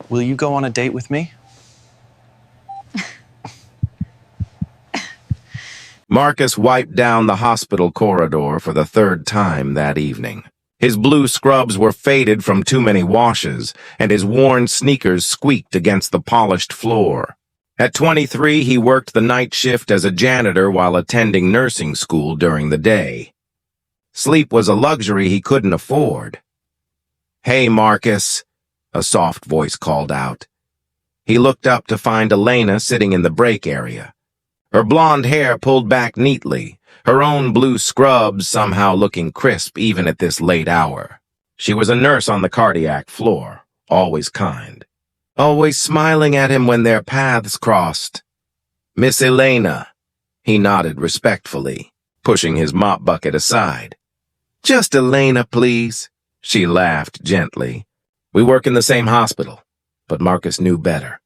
Will you go on a date with me? Marcus wiped down the hospital corridor for the third time that evening. His blue scrubs were faded from too many washes, and his worn sneakers squeaked against the polished floor. At 23, he worked the night shift as a janitor while attending nursing school during the day. Sleep was a luxury he couldn't afford. "Hey, Marcus," a soft voice called out. He looked up to find Elena sitting in the break area. Her blonde hair pulled back neatly, her own blue scrubs somehow looking crisp even at this late hour. She was a nurse on the cardiac floor, always kind, always smiling at him when their paths crossed. "Miss Elena," he nodded respectfully, pushing his mop bucket aside. "Just Elena, please," she laughed gently. "We work in the same hospital," but Marcus knew better.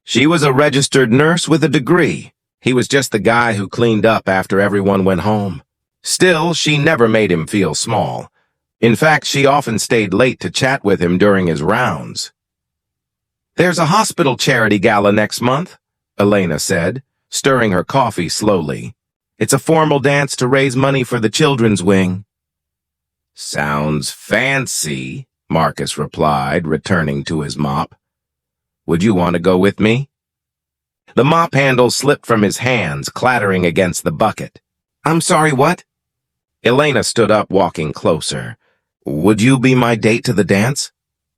She was a registered nurse with a degree. He was just the guy who cleaned up after everyone went home. Still, she never made him feel small. In fact, she often stayed late to chat with him during his rounds. "There's a hospital charity gala next month," Elena said, stirring her coffee slowly. "It's a formal dance to raise money for the children's wing." "Sounds fancy," Marcus replied, returning to his mop. "Would you want to go with me?" The mop handle slipped from his hands, clattering against the bucket. "I'm sorry, what?" Elena stood up, walking closer. "Would you be my date to the dance?"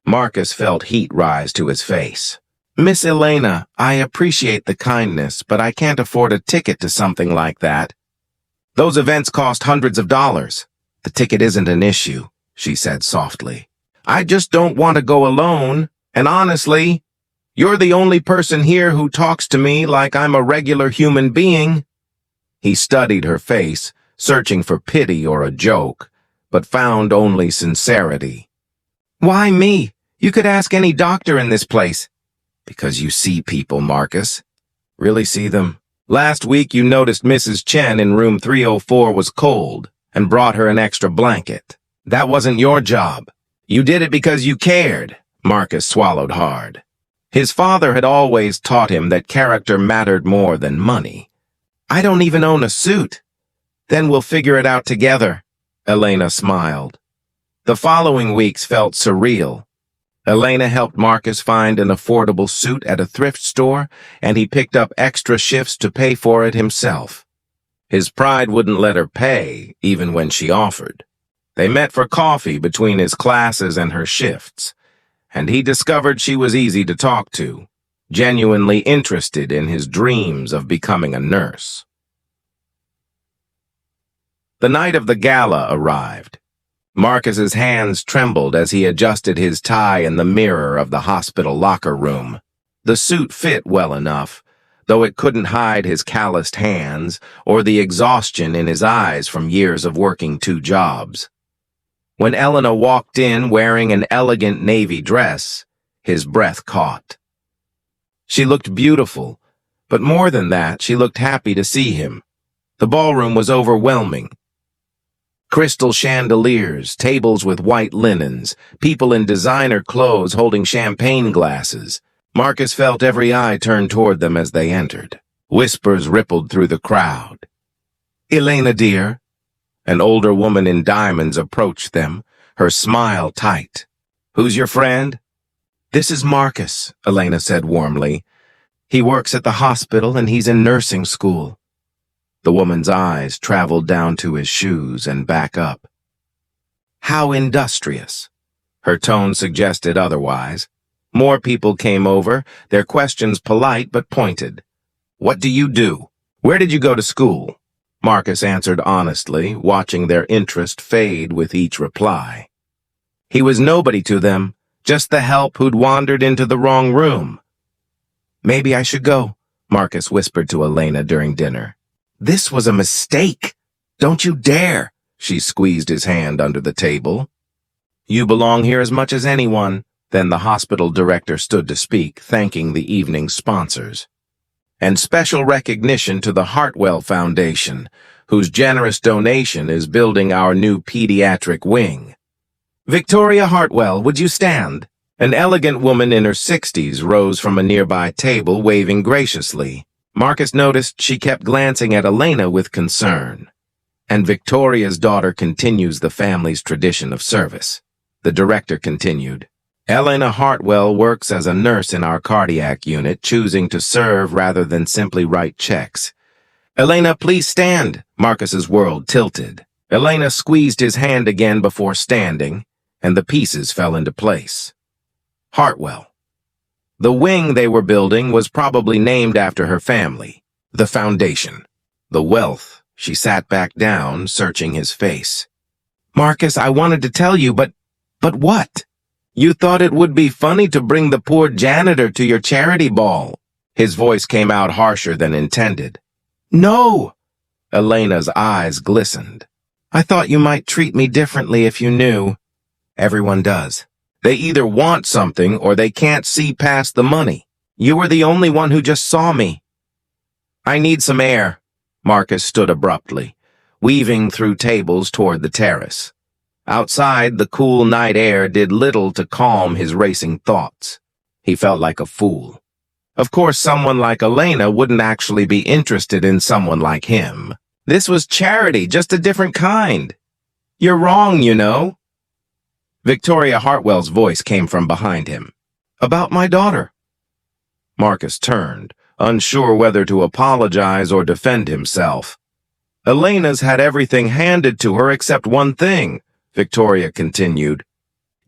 Marcus felt heat rise to his face. "Miss Elena, I appreciate the kindness, but I can't afford a ticket to something like that. Those events cost hundreds of dollars. The ticket isn't an issue," she said softly. "I just don't want to go alone, and honestly, you're the only person here who talks to me like I'm a regular human being." He studied her face, searching for pity or a joke, but found only sincerity. "Why me? You could ask any doctor in this place." "Because you see people, Marcus." "Really see them? Last week you noticed Mrs. Chen in room 304 was cold and brought her an extra blanket. That wasn't your job. You did it because you cared." Marcus swallowed hard. His father had always taught him that character mattered more than money. "I don't even own a suit." "Then we'll figure it out together," Elena smiled. The following weeks felt surreal. Elena helped Marcus find an affordable suit at a thrift store, and he picked up extra shifts to pay for it himself. His pride wouldn't let her pay, even when she offered. They met for coffee between his classes and her shifts, and he discovered she was easy to talk to, genuinely interested in his dreams of becoming a nurse. The night of the gala arrived. Marcus's hands trembled as he adjusted his tie in the mirror of the hospital locker room. The suit fit well enough, though it couldn't hide his calloused hands or the exhaustion in his eyes from years of working 2 jobs. When Elena walked in wearing an elegant navy dress, his breath caught. She looked beautiful, but more than that, she looked happy to see him. The ballroom was overwhelming. Crystal chandeliers, tables with white linens, people in designer clothes holding champagne glasses. Marcus felt every eye turn toward them as they entered. Whispers rippled through the crowd. "Elena, dear." An older woman in diamonds approached them, her smile tight. "Who's your friend?" "This is Marcus," Elena said warmly. "He works at the hospital and he's in nursing school." The woman's eyes traveled down to his shoes and back up. "How industrious." Her tone suggested otherwise. More people came over, their questions polite but pointed. "What do you do? Where did you go to school?" Marcus answered honestly, watching their interest fade with each reply. He was nobody to them, just the help who'd wandered into the wrong room. "Maybe I should go," Marcus whispered to Elena during dinner. "This was a mistake. Don't you dare." She squeezed his hand under the table. "You belong here as much as anyone." Then the hospital director stood to speak, thanking the evening's sponsors. "And special recognition to the Hartwell Foundation, whose generous donation is building our new pediatric wing. Victoria Hartwell, would you stand?" An elegant woman in her 60s rose from a nearby table, waving graciously. Marcus noticed she kept glancing at Elena with concern. And Victoria's daughter continues the family's tradition of service. The director continued. Elena Hartwell works as a nurse in our cardiac unit, choosing to serve rather than simply write checks. Elena, please stand. Marcus's world tilted. Elena squeezed his hand again before standing, and the pieces fell into place. Hartwell. The wing they were building was probably named after her family. The foundation. The wealth. She sat back down, searching his face. Marcus, I wanted to tell you, but what? You thought it would be funny to bring the poor janitor to your charity ball. His voice came out harsher than intended. No! Elena's eyes glistened. I thought you might treat me differently if you knew. Everyone does. They either want something or they can't see past the money. You were the only one who just saw me. I need some air. Marcus stood abruptly, weaving through tables toward the terrace. Outside, the cool night air did little to calm his racing thoughts. He felt like a fool. Of course, someone like Elena wouldn't actually be interested in someone like him. This was charity, just a different kind. You're wrong, you know. Victoria Hartwell's voice came from behind him. About my daughter. Marcus turned, unsure whether to apologize or defend himself. Elena's had everything handed to her except one thing, Victoria continued.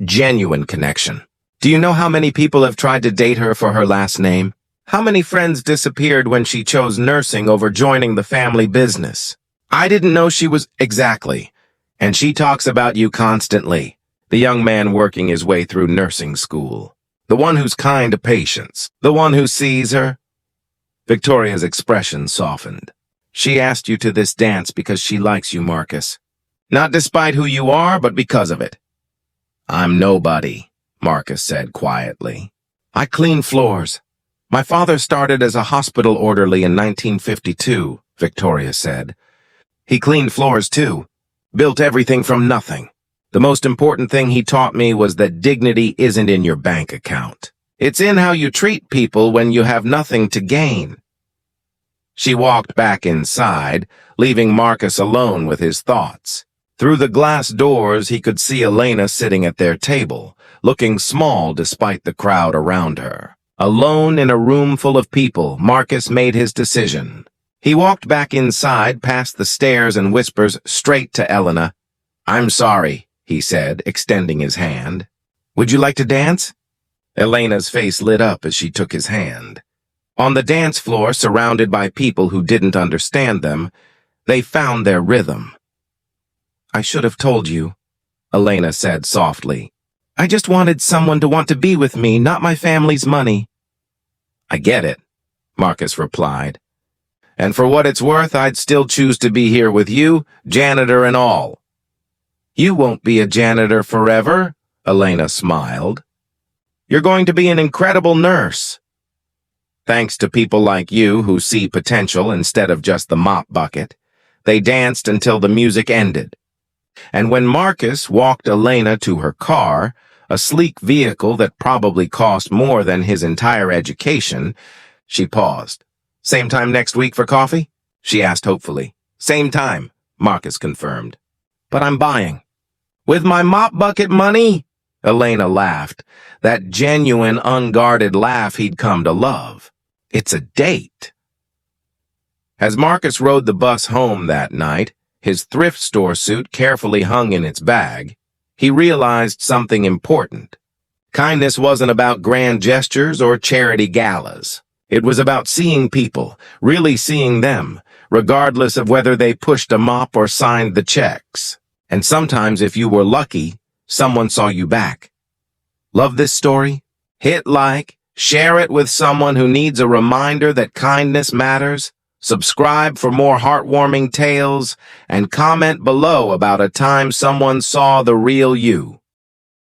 Genuine connection. Do you know how many people have tried to date her for her last name? How many friends disappeared when she chose nursing over joining the family business? I didn't know she was exactly. And she talks about you constantly. The young man working his way through nursing school. The one who's kind to patients. The one who sees her. Victoria's expression softened. She asked you to this dance because she likes you, Marcus. Not despite who you are, but because of it. I'm nobody, Marcus said quietly. I clean floors. My father started as a hospital orderly in 1952, Victoria said. He cleaned floors too, built everything from nothing. The most important thing he taught me was that dignity isn't in your bank account. It's in how you treat people when you have nothing to gain. She walked back inside, leaving Marcus alone with his thoughts. Through the glass doors, he could see Elena sitting at their table, looking small despite the crowd around her. Alone in a room full of people, Marcus made his decision. He walked back inside, past the stairs, and whispers straight to Elena. I'm sorry, he said, extending his hand. Would you like to dance? Elena's face lit up as she took his hand. On the dance floor, surrounded by people who didn't understand them, they found their rhythm. I should have told you, Elena said softly. I just wanted someone to want to be with me, not my family's money. I get it, Marcus replied. And for what it's worth, I'd still choose to be here with you, janitor and all. You won't be a janitor forever, Elena smiled. You're going to be an incredible nurse. Thanks to people like you who see potential instead of just the mop bucket, they danced until the music ended. And when Marcus walked Elena to her car, a sleek vehicle that probably cost more than his entire education, she paused. Same time next week for coffee? She asked hopefully. Same time, Marcus confirmed. But I'm buying. With my mop bucket money? Elena laughed, that genuine, unguarded laugh he'd come to love. It's a date. As Marcus rode the bus home that night, his thrift store suit carefully hung in its bag, he realized something important. Kindness wasn't about grand gestures or charity galas. It was about seeing people, really seeing them, regardless of whether they pushed a mop or signed the checks. And sometimes, if you were lucky, someone saw you back. Love this story? Hit like, share it with someone who needs a reminder that kindness matters, subscribe for more heartwarming tales, and comment below about a time someone saw the real you.